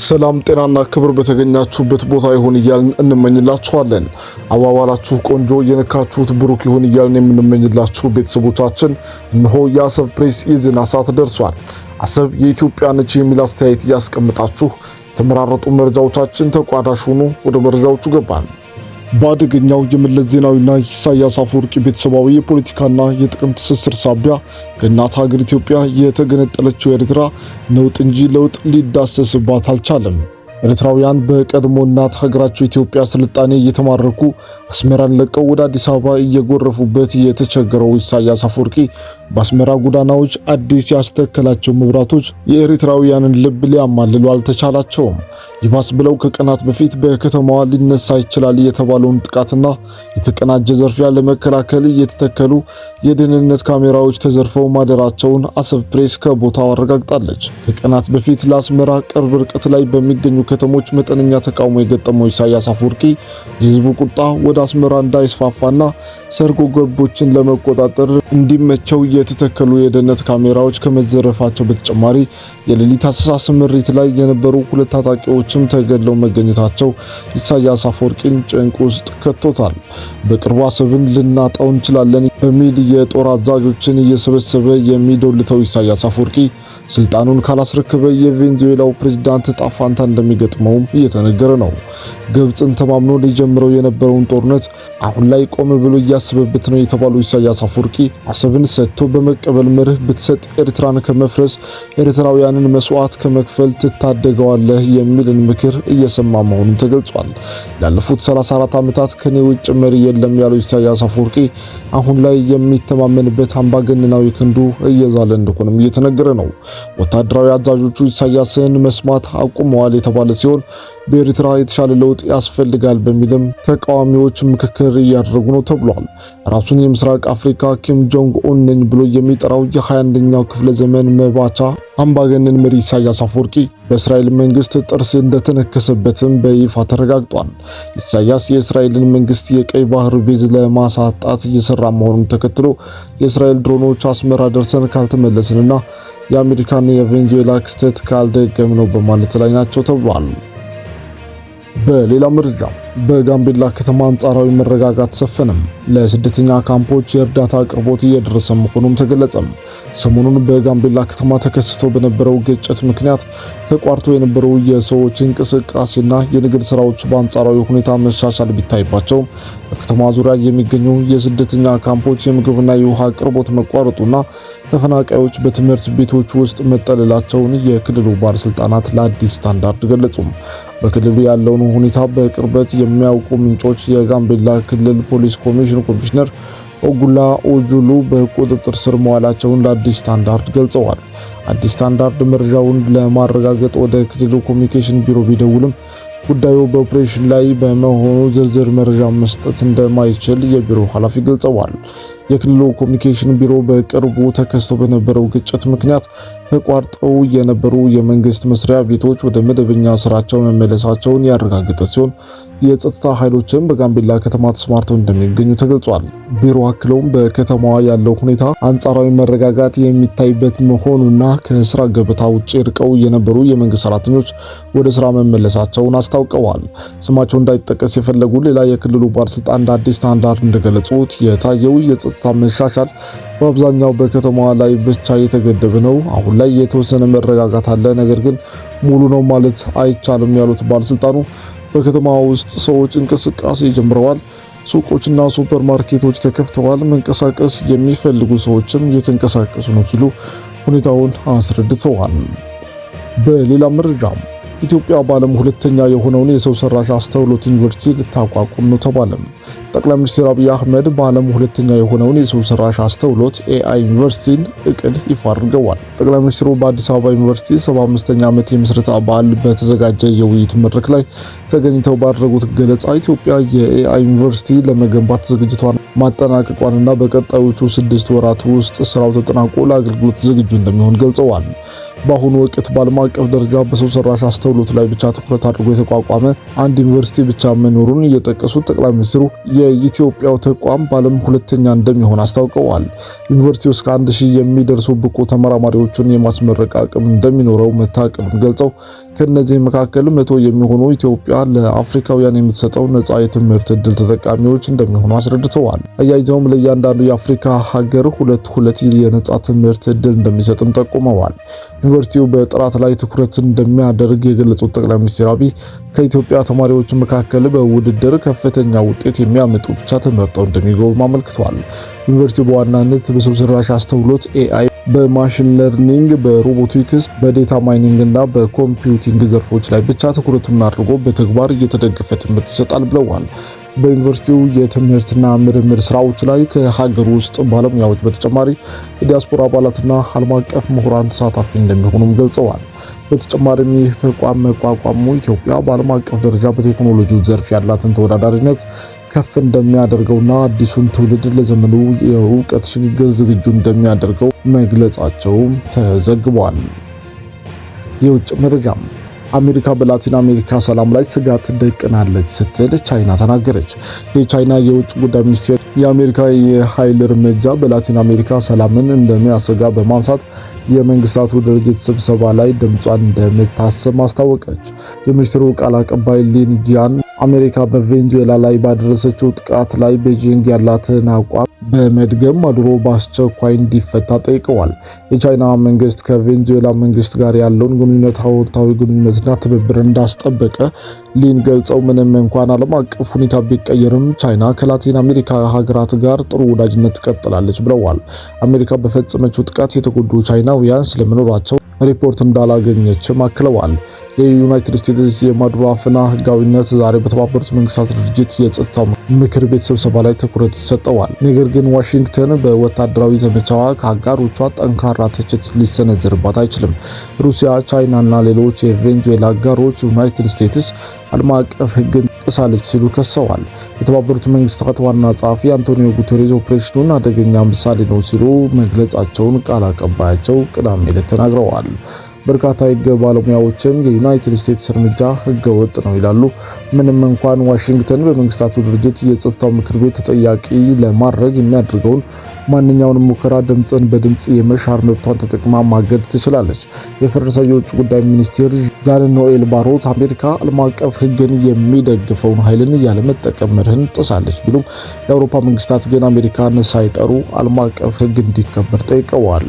ሰላም ጤናና ክብር በተገኛችሁበት ቦታ ይሁን እያልን እንመኝላችኋለን። አዋዋላችሁ ቆንጆ የነካችሁት ብሩክ ይሁን እያልን የምንመኝላችሁ ቤተሰቦቻችን እነሆ የአሰብ ፕሬስ የዜና ሰዓት ደርሷል። አሰብ የኢትዮጵያ ነች የሚል አስተያየት እያስቀምጣችሁ የተመራረጡ መረጃዎቻችን ተቋዳሽ ሆኑ። ወደ መረጃዎቹ ገባን። በአደገኛው የመለስ ዜናዊና ኢሳያስ አፈወርቂ ቤተሰባዊ የፖለቲካና የጥቅም ትስስር ሳቢያ ከእናት ሀገር ኢትዮጵያ የተገነጠለችው ኤርትራ ነውጥ እንጂ ለውጥ ሊዳሰስባት አልቻለም። ኤርትራውያን በቀድሞ እናት ሀገራቸው ኢትዮጵያ ስልጣኔ እየተማረኩ አስመራን ለቀው ወደ አዲስ አበባ እየጎረፉበት የተቸገረው ኢሳያስ አፈወርቂ በአስመራ ጎዳናዎች አዲስ ያስተከላቸው መብራቶች የኤርትራውያንን ልብ ሊያማልሉ አልተቻላቸውም። ይባስ ብለው ከቀናት በፊት በከተማዋ ሊነሳ ይችላል የተባለውን ጥቃትና የተቀናጀ ዘርፊያ ለመከላከል የተተከሉ የደህንነት ካሜራዎች ተዘርፈው ማደራቸውን አሰብ ፕሬስ ከቦታው አረጋግጣለች። ከቀናት በፊት ለአስመራ ቅርብ ርቀት ላይ በሚገኙ ከተሞች መጠነኛ ተቃውሞ የገጠመው ኢሳያስ አፈወርቂ የህዝቡ ቁጣ ወደ አስመራ እንዳይስፋፋና ሰርጎ ገቦችን ለመቆጣጠር እንዲመቸው የተተከሉ የደህንነት ካሜራዎች ከመዘረፋቸው በተጨማሪ የሌሊት አሰሳ ስምሪት ላይ የነበሩ ሁለት ታጣቂዎችም ተገድለው መገኘታቸው ኢሳያስ አፈወርቂን ጭንቅ ውስጥ ከቶታል። በቅርቡ አሰብን ልናጣው እንችላለን በሚል የጦር አዛዦችን እየሰበሰበ የሚዶልተው ኢሳያስ አፈወርቂ ስልጣኑን ካላስረከበ የቬንዙዌላው ፕሬዝዳንት ጣፋንታ እንደሚገጥመውም እየተነገረ ነው። ግብጽን ተማምኖ ሊጀምረው የነበረውን ጦርነት አሁን ላይ ቆም ብሎ እያሰበበት ነው የተባለው ኢሳያስ አፈወርቂ አሰብን ሰጥቶ በመቀበል መርህ ብትሰጥ ኤርትራን ከመፍረስ ኤርትራውያንን መስዋዕት ከመክፈል ትታደገዋለህ የሚልን ምክር እየሰማ መሆኑን ተገልጿል። ላለፉት 34 ዓመታት ከኔ ውጭ መሪ የለም ያለው ኢሳያስ አፈወርቂ አሁን ላይ የሚተማመንበት አምባገነናዊ ክንዱ እየዛለ እንደሆነም እየተነገረ ነው። ወታደራዊ አዛዦቹ ኢሳያስን መስማት አቁመዋል የተባለ ሲሆን በኤርትራ የተሻለ ለውጥ ያስፈልጋል በሚልም ተቃዋሚዎች ምክክር እያደረጉ ነው ተብሏል። ራሱን የምስራቅ አፍሪካ ኪም ጆንግ ኡን ነኝ ብሎ የሚጠራው የ21ኛው ክፍለ ዘመን መባቻ አምባገነን መሪ ኢሳያስ አፈወርቂ በእስራኤል መንግስት ጥርስ እንደተነከሰበትም በይፋ ተረጋግጧል። ኢሳያስ የእስራኤልን መንግስት የቀይ ባህር ቤዝ ለማሳጣት እየሰራ መሆኑን ተከትሎ የእስራኤል ድሮኖች አስመራ ደርሰን ካልተመለስንና የአሜሪካና የቬንዙዌላ ክስተት ካልደገም ነው በማለት ላይ ናቸው ተብሏል። በሌላ መረጃ በጋምቤላ ከተማ አንጻራዊ መረጋጋት ሰፈነም። ለስደተኛ ካምፖች የእርዳታ አቅርቦት እየደረሰ መሆኑም ተገለጸም። ሰሞኑን በጋምቤላ ከተማ ተከስቶ በነበረው ግጭት ምክንያት ተቋርጦ የነበረው የሰዎች እንቅስቃሴና የንግድ ስራዎች በአንጻራዊ ሁኔታ መሻሻል ቢታይባቸውም በከተማ ዙሪያ የሚገኙ የስደተኛ ካምፖች የምግብና የውሃ አቅርቦት መቋረጡና ተፈናቃዮች በትምህርት ቤቶች ውስጥ መጠለላቸውን የክልሉ ባለስልጣናት ለአዲስ ስታንዳርድ ገለጹም። በክልሉ ያለውን ሁኔታ በቅርበት የሚያውቁ ምንጮች የጋምቤላ ክልል ፖሊስ ኮሚሽን ኮሚሽነር ኦጉላ ኦጁሉ በቁጥጥር ስር መዋላቸውን ለአዲስ ስታንዳርድ ገልጸዋል። አዲስ ስታንዳርድ መረጃውን ለማረጋገጥ ወደ ክልሉ ኮሚኒኬሽን ቢሮ ቢደውልም ጉዳዩ በኦፕሬሽን ላይ በመሆኑ ዝርዝር መረጃ መስጠት እንደማይችል የቢሮ ኃላፊ ገልጸዋል። የክልሉ ኮሚኒኬሽን ቢሮ በቅርቡ ተከስቶ በነበረው ግጭት ምክንያት ተቋርጠው የነበሩ የመንግስት መስሪያ ቤቶች ወደ መደበኛ ስራቸው መመለሳቸውን ያረጋገጠ ሲሆን የጸጥታ ኃይሎችም በጋምቤላ ከተማ ተሰማርተው እንደሚገኙ ተገልጿል። ቢሮ አክለውም በከተማዋ ያለው ሁኔታ አንጻራዊ መረጋጋት የሚታይበት መሆኑና ከስራ ገበታ ውጭ ርቀው የነበሩ የመንግስት ሰራተኞች ወደ ስራ መመለሳቸውን አስታውቀዋል። ስማቸው እንዳይጠቀስ የፈለጉ ሌላ የክልሉ ባለስልጣን ለአዲስ ስታንዳርድ እንደገለጹት የታየው የጸጥታ መሻሻል በአብዛኛው በከተማዋ ላይ ብቻ የተገደበ ነው። አሁን ላይ የተወሰነ መረጋጋት አለ፣ ነገር ግን ሙሉ ነው ማለት አይቻልም ያሉት ባለስልጣኑ በከተማዋ ውስጥ ሰዎች እንቅስቃሴ ጀምረዋል። ሱቆችና ሱፐርማርኬቶች ተከፍተዋል። መንቀሳቀስ የሚፈልጉ ሰዎችም እየተንቀሳቀሱ ነው ሲሉ ሁኔታውን አስረድተዋል። በሌላ መረጃ ኢትዮጵያ በዓለም ሁለተኛ የሆነውን የሰው ሰራሽ አስተውሎት ዩኒቨርሲቲ ልታቋቁም ነው ተባለም። ጠቅላይ ሚኒስትር አብይ አህመድ በዓለም ሁለተኛ የሆነውን የሰው ሰራሽ አስተውሎት AI ዩኒቨርሲቲን እቅድ ይፋ አድርገዋል። ጠቅላይ ሚኒስትሩ በአዲስ አበባ ዩኒቨርሲቲ 75ኛ ዓመት የምስረታ በዓል በተዘጋጀ የውይይት መድረክ ላይ ተገኝተው ባደረጉት ገለጻ ኢትዮጵያ የAI ዩኒቨርሲቲ ለመገንባት ዝግጅቷን ማጠናቀቋንና በቀጣዮቹ 6 ወራት ውስጥ ስራው ተጠናቆ ለአገልግሎት ዝግጁ እንደሚሆን ገልጸዋል። በአሁኑ ወቅት በዓለም አቀፍ ደረጃ በሰው ሰራሽ አስተውሎት ላይ ብቻ ትኩረት አድርጎ የተቋቋመ አንድ ዩኒቨርሲቲ ብቻ መኖሩን የጠቀሱት ጠቅላይ ሚኒስትሩ የኢትዮጵያው ተቋም በዓለም ሁለተኛ እንደሚሆን አስታውቀዋል። ዩኒቨርሲቲው እስከ 1000 የሚደርሱ ብቁ ተመራማሪዎችን የማስመረቅ አቅም እንደሚኖረው መታቀዱን ገልጸው ከነዚህ መካከል 100 የሚሆኑ ኢትዮጵያ ለአፍሪካውያን የምትሰጠው ነፃ የትምህርት ዕድል ተጠቃሚዎች እንደሚሆኑ አስረድተዋል። አያይዘውም ለእያንዳንዱ የአፍሪካ ሀገር ሁለት የነፃ ትምህርት ዕድል እንደሚሰጥም ጠቁመዋል። ዩኒቨርሲቲው በጥራት ላይ ትኩረት እንደሚያደርግ የገለጹት ጠቅላይ ሚኒስትር አብይ ከኢትዮጵያ ተማሪዎች መካከል በውድድር ከፍተኛ ውጤት የሚያመጡ ብቻ ተመርጠው እንደሚገቡም አመልክተዋል። ዩኒቨርሲቲው በዋናነት በሰው ሰራሽ አስተውሎት AI፣ በማሽን ለርኒንግ፣ በሮቦቲክስ፣ በዴታ ማይኒንግ እና በኮምፒውቲንግ ዘርፎች ላይ ብቻ ትኩረቱን አድርጎ በተግባር እየተደገፈ ትምህርት ይሰጣል ብለዋል። በዩኒቨርሲቲው የትምህርትና ምርምር ስራዎች ላይ ከሀገር ውስጥ ባለሙያዎች በተጨማሪ የዲያስፖራ አባላትና ዓለም አቀፍ ምሁራን ተሳታፊ እንደሚሆኑም ገልጸዋል። በተጨማሪም ይህ ተቋም መቋቋሙ ኢትዮጵያ በዓለም አቀፍ ደረጃ በቴክኖሎጂው ዘርፍ ያላትን ተወዳዳሪነት ከፍ እንደሚያደርገውና አዲሱን ትውልድ ለዘመኑ የእውቀት ሽግግር ዝግጁ እንደሚያደርገው መግለጻቸው ተዘግቧል። የውጭ መረጃም አሜሪካ በላቲን አሜሪካ ሰላም ላይ ስጋት ደቅናለች ስትል ቻይና ተናገረች። የቻይና የውጭ ጉዳይ ሚኒስቴር የአሜሪካ የኃይል እርምጃ በላቲን አሜሪካ ሰላምን እንደሚያሰጋ በማንሳት የመንግስታቱ ድርጅት ስብሰባ ላይ ድምጿን እንደምታሰማ አስታወቀች። የሚኒስትሩ ቃል አቀባይ ሊን ጂያን አሜሪካ በቬንዙዌላ ላይ ባደረሰችው ጥቃት ላይ ቤጂንግ ያላትን አቋም በመድገም ማዱሮ በአስቸኳይ እንዲፈታ ጠይቀዋል። የቻይና መንግስት ከቬንዙዌላ መንግስት ጋር ያለውን ግንኙነት አዎንታዊ ግንኙነትና ትብብር እንዳስጠበቀ ሊን ገልጸው ምንም እንኳን ዓለም አቀፍ ሁኔታ ቢቀየርም ቻይና ከላቲን አሜሪካ ሀገራት ጋር ጥሩ ወዳጅነት ትቀጥላለች ብለዋል። አሜሪካ በፈጸመችው ጥቃት የተጎዱ ቻይናውያን ስለመኖራቸው ሪፖርት እንዳላገኘችም አክለዋል። የዩናይትድ ስቴትስ የማዱሮ አፈና ህጋዊነት ዛሬ በተባበሩት መንግስታት ድርጅት የጸጥታው ምክር ቤት ስብሰባ ላይ ትኩረት ይሰጠዋል። ነገር ግን ዋሽንግተን በወታደራዊ ዘመቻዋ ከአጋሮቿ ጠንካራ ትችት ሊሰነዘርባት አይችልም። ሩሲያ፣ ቻይና እና ሌሎች የቬንዙዌላ አጋሮች ዩናይትድ ስቴትስ ዓለም አቀፍ ህግን ጥሳለች ሲሉ ከሰዋል። የተባበሩት መንግስታት ዋና ጸሐፊ አንቶኒዮ ጉተሬዝ ኦፕሬሽኑን አደገኛ ምሳሌ ነው ሲሉ መግለጻቸውን ቃል አቀባያቸው ቅዳሜ ዕለት ተናግረዋል። በርካታ የህግ ባለሙያዎችም የዩናይትድ ስቴትስ እርምጃ ህገወጥ ነው ይላሉ። ምንም እንኳን ዋሽንግተን በመንግስታቱ ድርጅት የጸጥታው ምክር ቤት ተጠያቂ ለማድረግ የሚያደርገውን ማንኛውንም ሙከራ ድምፅን በድምፅ የመሻር መብቷን ተጠቅማ ማገድ ትችላለች። የፈረንሳይ የውጭ ጉዳይ ሚኒስቴር ዣን ኖኤል ባሮት አሜሪካ ዓለም አቀፍ ህግን የሚደግፈውን ኃይልን ያለመጠቀም መርህን ጥሳለች ቢሉም የአውሮፓ መንግስታት ግን አሜሪካን ሳይጠሩ ዓለም አቀፍ ህግ እንዲከበር ጠይቀዋል።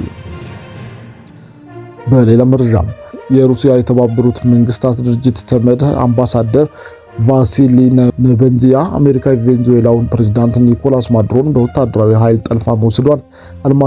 በሌላ መረጃም የሩሲያ የተባበሩት መንግስታት ድርጅት ተመድ አምባሳደር ቫሲሊ ኔቤንዚያ አሜሪካ የቬንዙዌላውን ፕሬዝዳንት ኒኮላስ ማዱሮን በወታደራዊ ኃይል ጠልፋ መውሰዷን ዓለም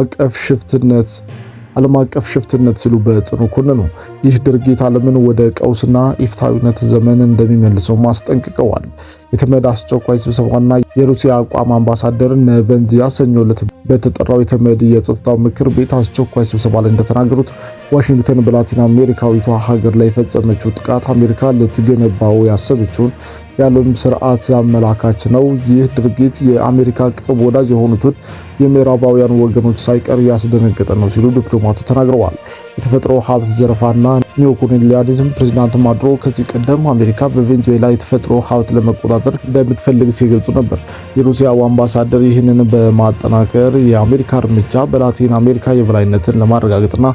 አቀፍ ሽፍትነት ሲሉ በጽኑ ኮነኑ። ይህ ድርጊት ዓለምን ወደ ቀውስና ኢፍትሐዊነት ዘመን እንደሚመልሰው ማስጠንቅቀዋል። የተመድ አስቸኳይ ስብሰባና የሩሲያ አቋም አምባሳደር ኔቤንዚያ ሰኞ ዕለት በተጠራው የተመድ የጸጥታው ምክር ቤት አስቸኳይ ስብሰባ ላይ እንደተናገሩት ዋሽንግተን በላቲን አሜሪካዊቷ ሀገር ላይ የፈጸመችው ጥቃት አሜሪካ ልትገነባው ያሰበችውን የዓለም ስርዓት አመላካች ነው። ይህ ድርጊት የአሜሪካ ቅርብ ወዳጅ የሆኑትን የምዕራባውያን ወገኖች ሳይቀር ያስደነገጠ ነው ሲሉ ዲፕሎማቱ ተናግረዋል። የተፈጥሮ ሀብት ዘረፋና ኒዮኮሎኒያሊዝም ፕሬዝዳንት ማዱሮ ከዚህ ቀደም አሜሪካ በቬንዙዌላ የተፈጥሮ ሀብት ለመቆጣጠር እንደምትፈልግ ሲገልጹ ነበር። የሩሲያው አምባሳደር ይህንን በማጠናከር የአሜሪካ እርምጃ በላቲን አሜሪካ የበላይነትን ለማረጋገጥና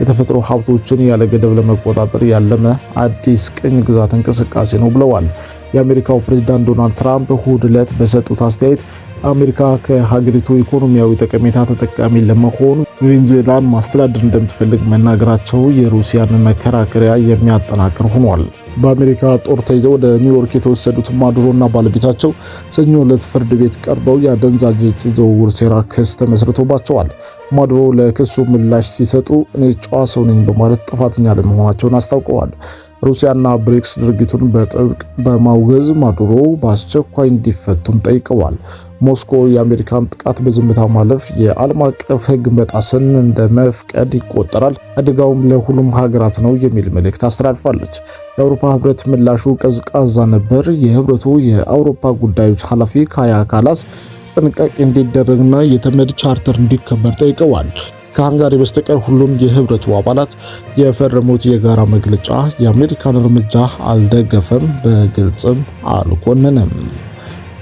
የተፈጥሮ ሀብቶችን ያለ ገደብ ለመቆጣጠር ያለመ አዲስ ቅኝ ግዛት እንቅስቃሴ ነው ብለዋል። የአሜሪካው ፕሬዝዳንት ዶናልድ ትራምፕ እሁድ ዕለት በሰጡት አስተያየት አሜሪካ ከሀገሪቱ ኢኮኖሚያዊ ጠቀሜታ ተጠቃሚ ለመሆን ቬንዙዌላን ማስተዳደር እንደምትፈልግ መናገራቸው የሩሲያን መከራከሪያ የሚያጠናክር ሆኗል። በአሜሪካ ጦር ተይዘው ወደ ኒውዮርክ የተወሰዱት ማዱሮና ባለቤታቸው ሰኞ ዕለት ፍርድ ቤት ቀርበው የአደንዛዥ ዕፅ ዝውውር ሴራ ክስ ተመስርቶባቸዋል። ማዱሮ ለክሱ ምላሽ ሲሰጡ እኔ ጨዋ ሰው ነኝ በማለት ጥፋተኛ ለመሆናቸውን አስታውቀዋል። ሩሲያና ብሪክስ ድርጊቱን በጥብቅ በማውገዝ ማዱሮ በአስቸኳይ እንዲፈቱም ጠይቀዋል። ሞስኮ የአሜሪካን ጥቃት በዝምታ ማለፍ የዓለም አቀፍ ሕግ መጣስን እንደ መፍቀድ ይቆጠራል፣ አደጋውም ለሁሉም ሀገራት ነው የሚል መልእክት አስተላልፋለች። የአውሮፓ ህብረት ምላሹ ቀዝቃዛ ነበር። የህብረቱ የአውሮፓ ጉዳዮች ኃላፊ ካያ ካላስ ጥንቃቄ እንዲደረግና የተመድ ቻርተር እንዲከበር ጠይቀዋል። ከሃንጋሪ በስተቀር ሁሉም የህብረቱ አባላት የፈረሙት የጋራ መግለጫ የአሜሪካን እርምጃ አልደገፈም፣ በግልጽም አልኮነነም።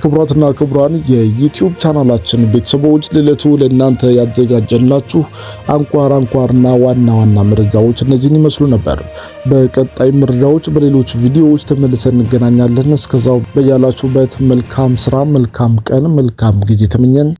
ክቡራትና ክቡራን የዩቲዩብ ቻናላችን ቤተሰቦች ለዕለቱ ለእናንተ ያዘጋጀላችሁ አንኳርና ዋና መረጃዎች እነዚህን ይመስሉ ነበር። በቀጣይ መረጃዎች በሌሎች ቪዲዮዎች ተመልሰን እንገናኛለን። እስከዛው በያላችሁበት መልካም ስራ፣ መልካም ቀን፣ መልካም ጊዜ ተመኘን።